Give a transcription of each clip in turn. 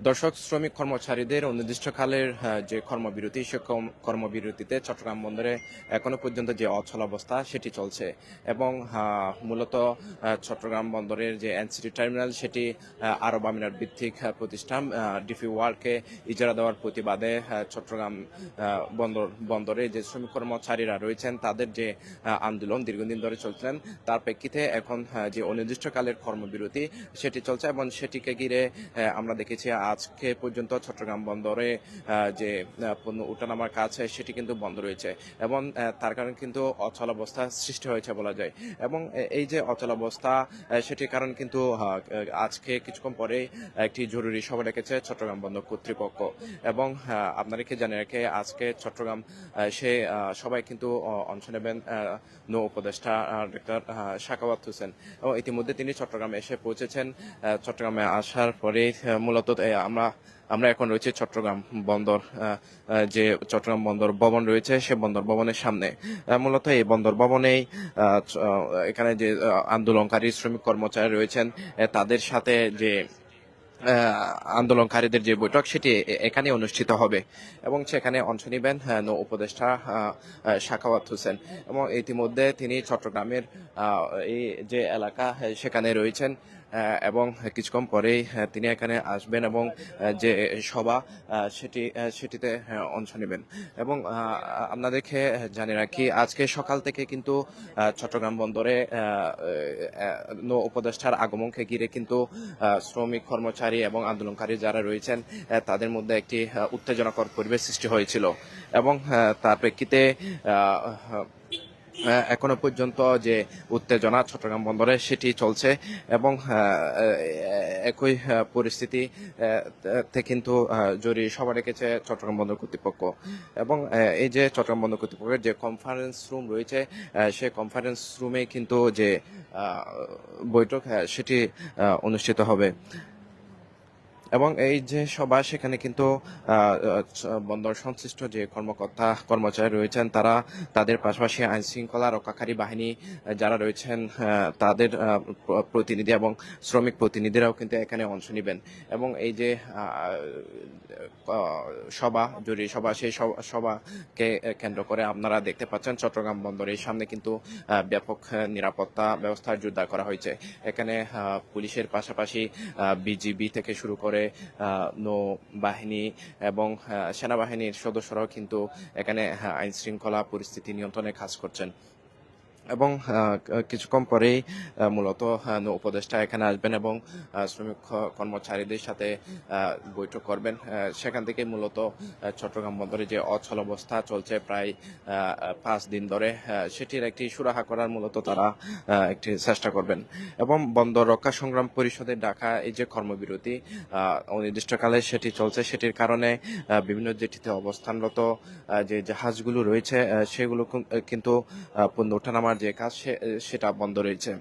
দর্শক শ্রমিক কর্মচারীদের অনির্দিষ্টকালের যে কর্মবিরতি সে কর্মবিরতিতে চট্টগ্রাম বন্দরে এখনো পর্যন্ত যে অচলাবস্থা সেটি চলছে এবং মূলত চট্টগ্রাম বন্দরের যে এনসিটি টার্মিনাল সেটি আরব আমিরাত ভিত্তিক প্রতিষ্ঠান ডিপি ওয়ার্ল্ডকে ইজারা দেওয়ার প্রতিবাদে চট্টগ্রাম বন্দরে যে শ্রমিক কর্মচারীরা রয়েছেন তাদের যে আন্দোলন দীর্ঘদিন ধরে চলছিলেন তার প্রেক্ষিতে এখন যে অনির্দিষ্টকালের কর্মবিরতি সেটি চলছে এবং সেটিকে ঘিরে আমরা দেখেছি আজকে পর্যন্ত চট্টগ্রাম বন্দরে যে পণ্য ওঠানামার কাজ সেটি কিন্তু বন্ধ রয়েছে এবং তার কারণে কিন্তু অচলাবস্থা সৃষ্টি হয়েছে বলা যায় এবং এই যে অচলাবস্থা সেটির কারণ কিন্তু আজকে কিছুক্ষণ পরে একটি জরুরি সভা ডেকেছে চট্টগ্রাম বন্দর কর্তৃপক্ষ এবং আপনাদেরকে জানিয়ে রাখে আজকে চট্টগ্রাম সে সবাই কিন্তু অংশ নেবেন নৌ উপদেষ্টা ডক্টর সাখাওয়াত হোসেন এবং ইতিমধ্যে তিনি চট্টগ্রামে এসে পৌঁছেছেন। চট্টগ্রামে আসার পরে মূলত আমরা এখন রয়েছে চট্টগ্রাম বন্দর যে চট্টগ্রাম বন্দর ভবন রয়েছে সে বন্দর ভবনের সামনে। মূলত এই বন্দর ভবনেই এখানে যে আন্দোলনকারী শ্রমিক কর্মচারী রয়েছেন তাদের সাথে যে আন্দোলনকারীদের যে বৈঠক সেটি এখানে অনুষ্ঠিত হবে এবং সেখানে অংশ নেবেন নৌ উপদেষ্টা সাখাওয়াত হোসেন এবং ইতিমধ্যে তিনি চট্টগ্রামের এই যে এলাকা সেখানে রয়েছেন এবং কিছুক্ষণ পরেই তিনি এখানে আসবেন এবং যে সভা সেটিতে অংশ নেবেন এবং আপনাদেরকে জানিয়ে রাখি আজকে সকাল থেকে কিন্তু চট্টগ্রাম বন্দরে নৌ উপদেষ্টার আগমনকে ঘিরে কিন্তু শ্রমিক কর্মচারী এবং আন্দোলনকারী যারা রয়েছেন তাদের মধ্যে একটি উত্তেজনাকর পরিবেশ সৃষ্টি হয়েছিল এবং তার প্রেক্ষিতে এখনো পর্যন্ত যে উত্তেজনা চট্টগ্রাম বন্দরে সেটি চলছে এবং একই পরিস্থিতি কিন্তু জরুরি সভা রেখেছে চট্টগ্রাম বন্দর কর্তৃপক্ষ এবং এই যে চট্টগ্রাম বন্দর কর্তৃপক্ষের যে কনফারেন্স রুম রয়েছে সেই কনফারেন্স রুমে কিন্তু যে বৈঠক সেটি অনুষ্ঠিত হবে এবং এই যে সভা সেখানে কিন্তু বন্দর সংশ্লিষ্ট যে কর্মচারী রয়েছেন তাদের পাশাপাশি আইন শৃঙ্খলা রক্ষাকারী বাহিনী যারা রয়েছেন তাদের প্রতিনিধি এবং শ্রমিক প্রতিনিধিরাও কিন্তু এখানে অংশ নেবেন এবং এই যে জরুরি সভা সেই সভাকে কেন্দ্র করে আপনারা দেখতে পাচ্ছেন চট্টগ্রাম বন্দরের সামনে কিন্তু ব্যাপক নিরাপত্তা ব্যবস্থা জোরদার করা হয়েছে। এখানে পুলিশের পাশাপাশি বিজিবি থেকে শুরু করে নৌবাহিনী এবং সেনাবাহিনীর সদস্যরাও কিন্তু এখানে আইন শৃঙ্খলা পরিস্থিতি নিয়ন্ত্রণে কাজ করছেন এবং কিছুক্ষণ পরেই মূলত নৌ উপদেষ্টা এখানে আসবেন এবং শ্রমিক কর্মচারীদের সাথে বৈঠক করবেন। সেখান থেকে মূলত চট্টগ্রাম বন্দরে যে অচলাবস্থা চলছে প্রায় 5 দিন ধরে সেটির একটি সুরাহা করার মূলত তারা একটি চেষ্টা করবেন এবং বন্দর রক্ষা সংগ্রাম পরিষদের ডাকা এই যে কর্মবিরতি অনির্দিষ্টকালে সেটি চলছে সেটির কারণে বিভিন্ন জেটিতে অবস্থানরত যে জাহাজগুলো রয়েছে সেগুলো কিন্তু পণ্য ওঠানামার যে কাজ সেটা বন্ধ রয়েছে।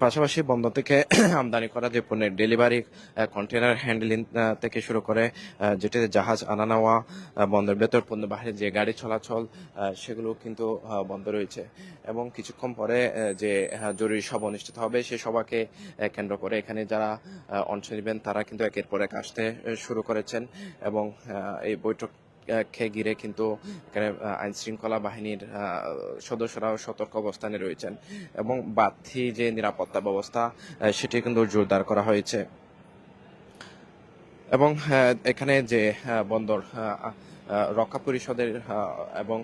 পাশাপাশি বন্দর থেকে আমদানি করা যে পণ্যের ডেলিভারি কন্টেনার হ্যান্ডলিং থেকে শুরু করে যেটিতে জাহাজ আনা নেওয়া বন্দরের ভেতর পণ্যবাহী যে গাড়ি চলাচল সেগুলো কিন্তু বন্ধ রয়েছে এবং কিছুক্ষণ পরে যে জরুরি সভা অনুষ্ঠিত হবে সেই সভাকে কেন্দ্র করে এখানে যারা অংশ নেবেন তারা কিন্তু একের পর এক আসতে শুরু করেছেন এবং এই বৈঠক ঘিরে কিন্তু এখানে আইন শৃঙ্খলা বাহিনীর সদস্যরাও সতর্ক অবস্থানে রয়েছেন এবং বাড়তি যে নিরাপত্তা ব্যবস্থা সেটি কিন্তু জোরদার করা হয়েছে এবং এখানে যে বন্দর রক্ষা পরিষদের এবং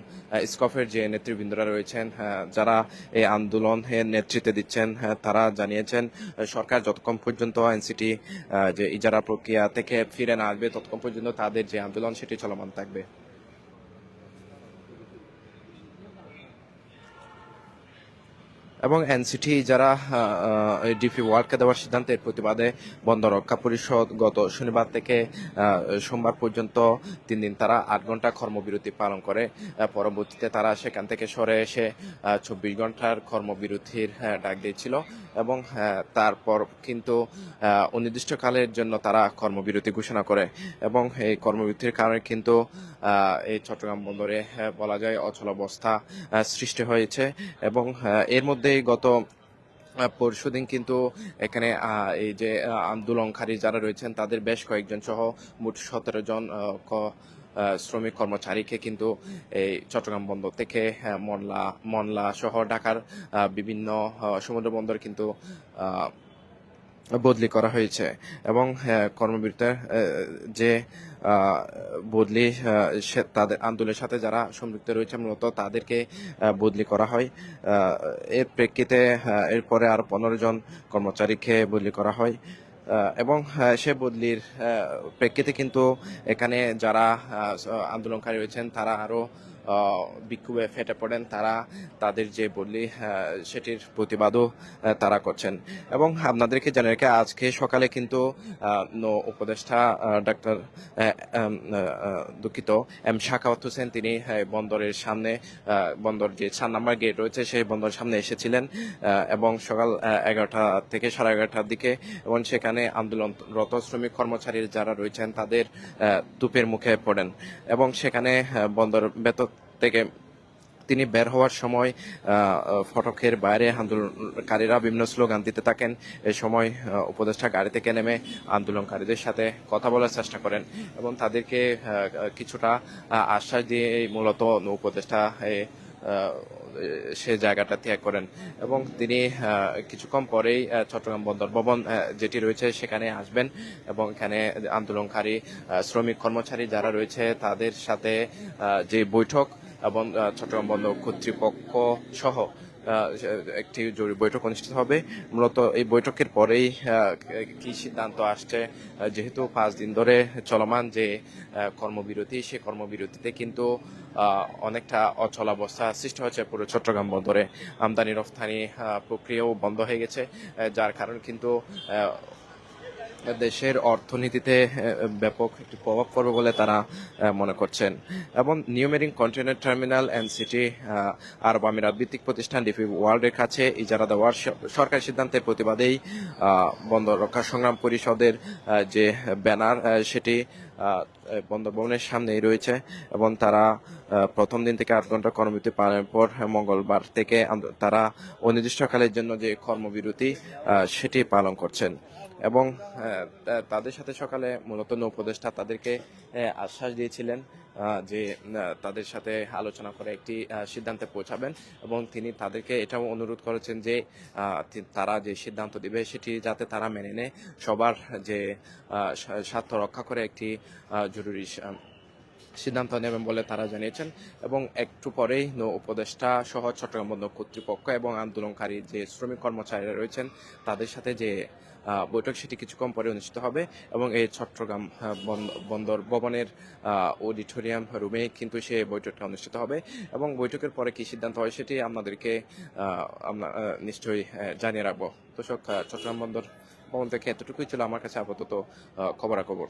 স্কফের যে নেতৃবৃন্দরা রয়েছেন যারা এই আন্দোলনের নেতৃত্বে দিচ্ছেন তারা জানিয়েছেন সরকার যতক্ষণ পর্যন্ত এনসিটি যে ইজারা প্রক্রিয়া থেকে ফিরে না আসবে ততক্ষণ পর্যন্ত তাদের যে আন্দোলন সেটি চলমান থাকবে এবং এনসিটি যারা ডিপি ওয়ার্ল্ডকে দেওয়ার সিদ্ধান্তের প্রতিবাদে বন্দর রক্ষা পরিষদ গত শনিবার থেকে সোমবার পর্যন্ত 3 দিন তারা 8 ঘন্টা কর্মবিরতি পালন করে পরবর্তীতে তারা সেখান থেকে সরে এসে 24 ঘন্টার কর্মবিরতির ডাক দিয়েছিল এবং তারপর কিন্তু অনির্দিষ্টকালের জন্য তারা কর্মবিরতি ঘোষণা করে এবং এই কর্মবিরতির কারণে কিন্তু এই চট্টগ্রাম বন্দরে বলা যায় অচলাবস্থা সৃষ্টি হয়েছে এবং এর মধ্যেই গত পরশুদিন কিন্তু এখানে এই যে আন্দোলনকারী যারা রয়েছেন তাদের বেশ কয়েকজন সহ মোট 17 জন শ্রমিক কর্মচারীকে কিন্তু এই চট্টগ্রাম বন্দর থেকে মংলা সহ ঢাকার বিভিন্ন সমুদ্র বন্দর কিন্তু আহ, বদলি করা হয়েছে এবং কর্মবিরতির যে আহ, বদলি তাদের আন্দোলনের সাথে যারা সম্পৃক্ত রয়েছে মূলত তাদেরকে বদলি করা হয়। এর প্রেক্ষিতে এরপরে আরো 15 জন কর্মচারীকে বদলি করা হয়। এবং সে বদলির প্রেক্ষিতে কিন্তু এখানে যারা আন্দোলনকারী রয়েছেন তারা আরো বিক্ষোভে ফেটে পড়েন। তারা তাদের যে বদলি সেটির প্রতিবাদও তারা করছেন। এবং আপনাদেরকে জানিয়ে রেখে আজকে সকালে কিন্তু উপদেষ্টা ডাক্তার দুঃখিত শাখাওয়াত হোসেন তিনি বন্দরের সামনে বন্দর যে 4 নম্বর গেট রয়েছে সেই বন্দরের সামনে এসেছিলেন এবং সকাল 11টা থেকে 11:30টার দিকে এবং সেখানে আন্দোলনরত শ্রমিক কর্মচারী যারা রয়েছেন তাদের তুপের মুখে পড়েন এবং সেখানে বন্দর ভেতর থেকে তিনি বের হওয়ার সময় ফটকের বাইরে আন্দোলনকারীরা বিভিন্ন স্লোগান দিতে থাকেন। এই সময় উপদেষ্টা গাড়ি থেকে নেমে আন্দোলনকারীদের সাথে কথা বলার চেষ্টা করেন এবং তাদেরকে কিছুটা আশ্বাস দিয়ে মূলত উপদেষ্টা সে জায়গাটা ত্যাগ করেন এবং তিনি কিছুক্ষণ পরেই চট্টগ্রাম বন্দর ভবন যেটি রয়েছে সেখানে আসবেন এবং এখানে আন্দোলনকারী শ্রমিক কর্মচারী যারা রয়েছে তাদের সাথে যে বৈঠক এবং চট্টগ্রাম বন্দর কর্তৃপক্ষ সহ একটি জরুরি বৈঠক অনুষ্ঠিত হবে। মূলত এই বৈঠকের পরেই কি সিদ্ধান্ত আসছে, যেহেতু 5 দিন ধরে চলমান যে কর্মবিরতি সে কর্মবিরতিতে কিন্তু অনেকটা অচলাবস্থা সৃষ্টি হয়েছে পুরো চট্টগ্রাম বন্দরে। আমদানি রফতানি প্রক্রিয়াও বন্ধ হয়ে গেছে, যার কারণে কিন্তু দেশের অর্থনীতিতে ব্যাপক একটি প্রভাব পড়বে বলে তারা মনে করছেন। এবং new marine container terminal NCT আরব আমিরাত ভিত্তিক প্রতিষ্ঠান ডিপি ওয়ার্ল্ডের কাছে ইজারা দেওয়ার সরকারি সিদ্ধান্তের প্রতিবাদেই বন্দর রক্ষা সংগ্রাম পরিষদের যে ব্যানার সেটি বন্দর ভবনের সামনেই রয়েছে এবং তারা প্রথম দিন থেকে 8 ঘন্টা কর্মবিরতি পালনের পর মঙ্গলবার থেকে তারা অনির্দিষ্টকালের জন্য যে কর্মবিরতি সেটি পালন করছেন। এবং তাদের সাথে সকালে মূলত উপদেষ্টা তাদেরকে আশ্বাস দিয়েছিলেন যে তাদের সাথে আলোচনা করে একটি সিদ্ধান্তে পৌঁছাবেন এবং তিনি তাদেরকে এটাও অনুরোধ করেছেন যে তারা যে সিদ্ধান্ত দিবে সেটি যাতে তারা মেনে নেয়, সবার যে স্বার্থ রক্ষা করে একটি জরুরি সিদ্ধান্ত নেবেন বলে তারা জানিয়েছেন। এবং একটু পরেই উপদেষ্টা সহ চট্টগ্রাম বন্দর কর্তৃপক্ষ এবং আন্দোলনকারী যে শ্রমিক কর্মচারীরা রয়েছেন তাদের সাথে যে বৈঠক সেটি কিছুক্ষণ পরে অনুষ্ঠিত হবে এবং এই চট্টগ্রাম বন্দর ভবনের অডিটোরিয়াম রুমে কিন্তু সে বৈঠকটা অনুষ্ঠিত হবে এবং বৈঠকের পরে কি সিদ্ধান্ত হয় সেটি আপনাদেরকে নিশ্চয়ই জানিয়ে রাখবো। দর্শক, চট্টগ্রাম বন্দর ভবন থেকে এতটুকুই ছিল আমার কাছে আপাতত খবরাখবর।